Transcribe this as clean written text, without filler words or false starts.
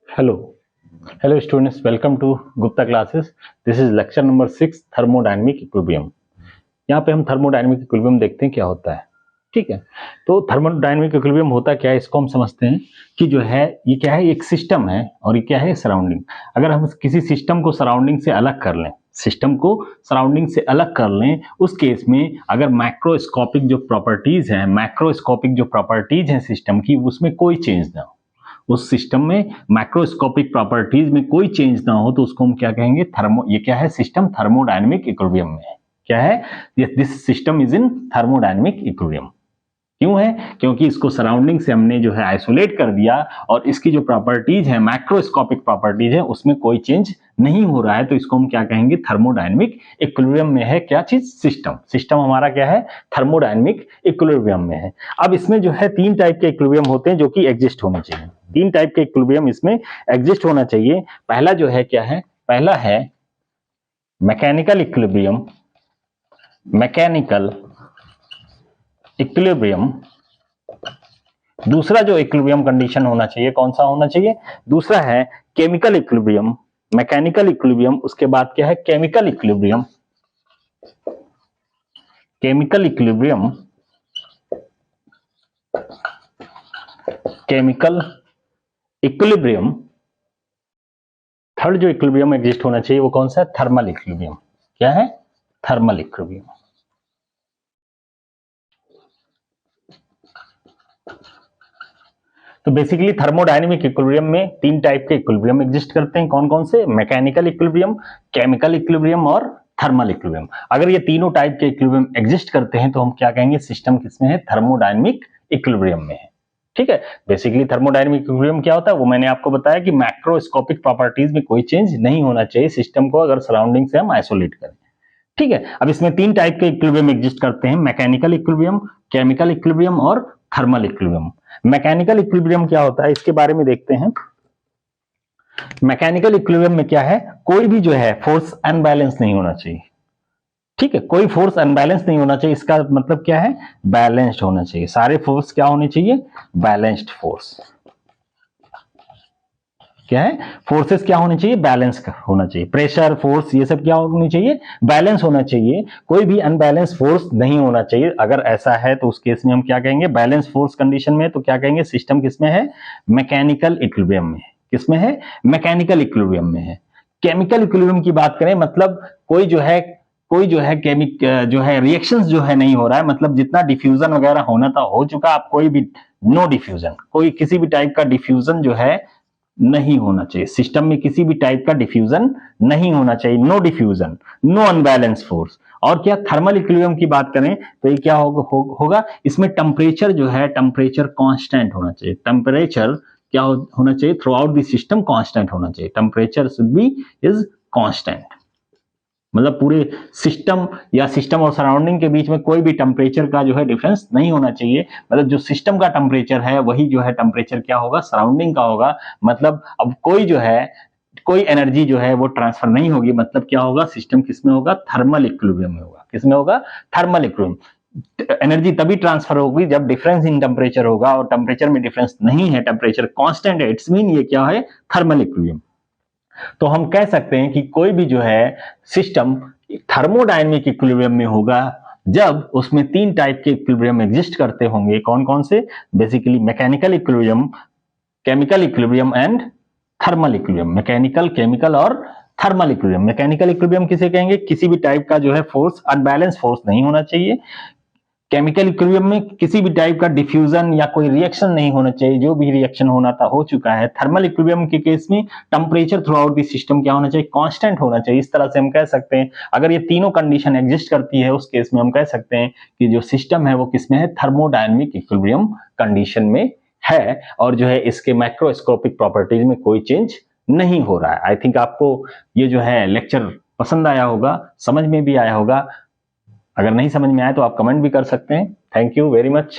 Hello. Hello students, welcome to Gupta classes. This is lecture number 6 thermodynamic equilibrium. यहाँ पे हम thermodynamic equilibrium देखते हैं क्या होता है। ठीक है, तो थर्मोडायनेमिक इक्विलिब्रियम होता क्या है इसको हम समझते हैं कि जो है ये क्या है, एक सिस्टम है और ये क्या है, सराउंडिंग। अगर हम किसी सिस्टम को सराउंडिंग से अलग कर लें, सिस्टम को सराउंडिंग से अलग कर लें, उस केस में अगर मैक्रोस्कोपिक जो प्रॉपर्टीज हैं, मैक्रोस्कोपिक जो प्रॉपर्टीज हैं सिस्टम की, उसमें कोई चेंज ना हो, उस सिस्टम में मैक्रोस्कोपिक प्रॉपर्टीज में कोई चेंज ना हो, तो उसको हम क्या कहेंगे, ये क्या है, सिस्टम थर्मोडायनेमिक इक्विलिब्रियम में है। क्या है, this system is in thermodynamic equilibrium. क्यों है? क्योंकि इसको सराउंडिंग से हमने जो है आइसोलेट कर दिया और इसकी जो प्रॉपर्टीज है, मैक्रोस्कोपिक प्रॉपर्टीज है, उसमें कोई चेंज नहीं हो रहा है, तो इसको हम क्या कहेंगे, थर्मोडायनेमिक इक्विलिब्रियम में है। क्या चीज? सिस्टम। सिस्टम हमारा क्या है, थर्मोडायनेमिक इक्विलिब्रियम में है। अब इसमें जो है तीन टाइप के इक्विलिब्रियम होते हैं जो कि एग्जिस्ट होने चाहिए। तीन टाइप के इक्विलिब्रियम इसमें एग्जिस्ट होना चाहिए। पहला जो है क्या है, पहला है मैकेनिकल इक्विलिब्रियम, मैकेनिकल इक्विलिब्रियम। दूसरा जो इक्विलिब्रियम कंडीशन होना चाहिए, कौन सा होना चाहिए? दूसरा है केमिकल इक्विलिब्रियम, मैकेनिकल इक्विलिब्रियम। उसके बाद क्या है, chemical equilibrium. Chemical equilibrium, chemical equilibrium. Third जो इक्विलिब्रियम एग्जिस्ट होना चाहिए वो कौन सा है, थर्मल इक्विलिब्रियम। क्या है? Thermal equilibrium. तो बेसिकली थर्मोडायनेमिक इक्विलिब्रियम में तीन टाइप के इक्विलिब्रियम एग्जिस्ट करते हैं। कौन कौन से? मैकेनिकल इक्विलिब्रियम, केमिकल इक्विलिब्रियम और थर्मल इक्विलिब्रियम। अगर ये तीनों टाइप के इक्विलिब्रियम एग्जिस्ट करते हैं तो हम क्या कहेंगे, सिस्टम किसमें है, थर्मोडायनेमिक इक्विलिब्रियम में है। ठीक है, बेसिकली थर्मोडायनेमिक इक्विलिब्रियम क्या होता है वो मैंने आपको बताया कि मैक्रोस्कोपिक प्रॉपर्टीज में कोई चेंज नहीं होना चाहिए सिस्टम को, अगर सराउंडिंग से हम आइसोलेट करें। ठीक है, अब इसमें तीन टाइप के इक्विलिब्रियम एग्जिस्ट करते हैं, मैकेनिकल इक्विलिब्रियम, केमिकल इक्विलिब्रियम और थर्मल इक्विलिब्रियम। मैकेनिकल इक्विलिब्रियम क्या होता है इसके बारे में देखते हैं। मैकेनिकल इक्विलिब्रियम में क्या है, कोई भी जो है फोर्स अनबैलेंस नहीं होना चाहिए। ठीक है, कोई फोर्स अनबैलेंस नहीं होना चाहिए। इसका मतलब क्या है, बैलेंस्ड होना चाहिए। सारे फोर्स क्या होने चाहिए, बैलेंस्ड फोर्स। क्या है, फोर्सेस क्या होने चाहिए, बैलेंस होना चाहिए। प्रेशर, फोर्स, ये सब क्या होनी चाहिए, बैलेंस होना चाहिए। कोई भी अनबैलेंस फोर्स नहीं होना चाहिए। अगर ऐसा है तो उस केस में हम क्या कहेंगे, बैलेंस फोर्स कंडीशन में तो क्या कहेंगे, सिस्टम किसमें है, मैकेनिकल इक्विलिब्रियम में है। किसमें है, मैकेनिकल इक्विलिब्रियम में है। केमिकल इक्विलिब्रियम की बात करें, मतलब कोई जो है केमिक जो है रिएक्शंस जो है नहीं हो रहा है, मतलब जितना डिफ्यूजन वगैरह होना था हो चुका। आप कोई भी नो डिफ्यूजन, कोई किसी भी टाइप का डिफ्यूजन जो है नहीं होना चाहिए सिस्टम में, किसी भी टाइप का डिफ्यूजन नहीं होना चाहिए। No diffusion, no unbalance force. और क्या, थर्मल इक्विलिब्रियम की बात करें तो ये क्या होगा, इसमें टेम्परेचर जो है, टेम्परेचर कांस्टेंट होना चाहिए। टेम्परेचर क्या होना चाहिए, through out the system constant होना चाहिए। Temperature should be is constant, मतलब पूरे सिस्टम या सिस्टम और सराउंडिंग के बीच में कोई भी टेम्परेचर का जो है डिफरेंस नहीं होना चाहिए। मतलब जो सिस्टम का टेम्परेचर है वही जो है टेम्परेचर क्या होगा, सराउंडिंग का होगा। मतलब अब कोई एनर्जी जो है वो ट्रांसफर नहीं होगी। मतलब क्या होगा, सिस्टम किसमें होगा, थर्मल इक्विलिब्रियम में होगा। किसमें होगा, थर्मल इक्विलिब्रियम। एनर्जी तभी ट्रांसफर होगी जब डिफरेंस इन टेम्परेचर होगा, और टेम्परेचर में डिफरेंस नहीं है, टेम्परेचर कांस्टेंट है। इट्स मीन ये क्या है, थर्मल इक्विलिब्रियम। तो हम कह सकते हैं कि कोई भी जो है सिस्टम थर्मोडायनेमिक इक्विलिब्रियम में होगा जब उसमें तीन टाइप के इक्विलिब्रियम एग्जिस्ट करते होंगे। कौन कौन से? Basically mechanical equilibrium, chemical equilibrium and thermal equilibrium. Mechanical, chemical और थर्मल इक्विलिब्रियम। मैकेनिकल इक्विलिब्रियम किसे कहेंगे, किसी भी टाइप का जो है फोर्स, अनबैलेंस फोर्स नहीं होना चाहिए। केमिकल इक्विलिब्रियम में किसी भी टाइप का डिफ्यूजन या कोई रिएक्शन नहीं होना चाहिए, जो भी रिएक्शन होना था हो चुका है। थर्मल इक्विलिब्रियम के केस में temperature through out the system क्या होना चाहिए, कांस्टेंट होना चाहिए। इस तरह से हम कह सकते हैं, अगर ये तीनों कंडीशन एग्जिस्ट करती है उस केस में हम कह सकते हैं कि जो सिस्टम है वो किसमें है, थर्मोडायनेमिक इक्विलिब्रियम कंडीशन में है। और जो है इसके मैक्रोस्कोपिक प्रॉपर्टीज में कोई चेंज नहीं हो रहा है। आई थिंक आपको ये जो है लेक्चर पसंद आया होगा, समझ में भी आया होगा। अगर नहीं समझ में आए तो आप कमेंट भी कर सकते हैं। Thank you very much.